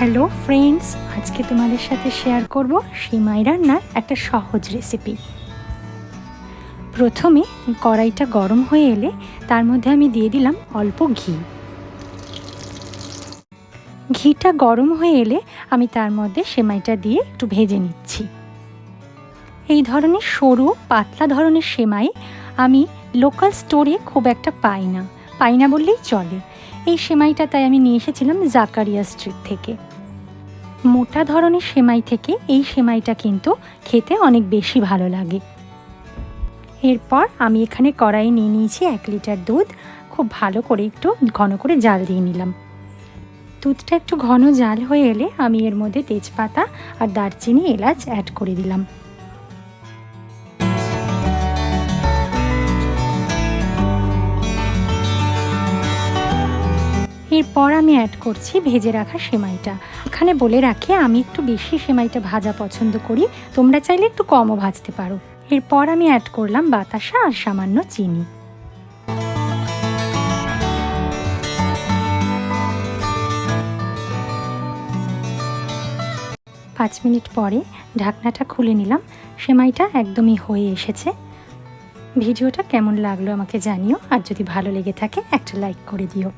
Hello friends, আজকে তোমাদের সাথে শেয়ার করব সিমাই রান্নার একটা সহজ রেসিপি। প্রথমে কড়াইটা গরম হয়ে এলে তার মধ্যে আমি দিয়ে দিলাম অল্প ঘি। ঘিটা গরম হয়ে এলে আমি তার মধ্যে সেমাইটা দিয়ে একটু ভেজে নিচ্ছি। এই ধরনের সরু পাতলা ধরনের সেমাই আমি লোকাল স্টোরে খুব একটা পাই না বললেই চলে। এই সেমাইটা তাই আমি নিয়ে এসেছিলাম জাকারিয়া স্ট্রিট থেকে। মোটা ধরনের সেমাই থেকে এই সেমাইটা কিন্তু খেতে অনেক বেশি ভালো লাগে। এরপর আমি এখানে কড়াই নিয়ে নিয়েছি 1 লিটার দুধ। খুব ভালো করে একটু ঘন করে জাল দিয়ে নিলাম। দুধটা একটু ঘন জাল হয়ে এলে আমি এর মধ্যে তেজপাতা আর দারচিনি এলাচ অ্যাড করে দিলাম। এরপর আমি অ্যাড করছি ভেজে রাখা সেমাইটা। এখানে বলে রাখি আমি একটু বেশি সেমাইটা ভাজা পছন্দ করি, তোমরা চাইলে একটু কমও ভাজতে পারো। এরপর আমি অ্যাড করলাম বাতাসা আর সামান্য চিনি। পাঁচ মিনিট পরে ঢাকনাটা খুলে নিলাম। সেমাইটা একদমই হয়ে এসেছে। ভিডিওটা কেমন লাগলো আমাকে জানিও, আর যদি ভালো লেগে থাকে একটা লাইক করে দিও।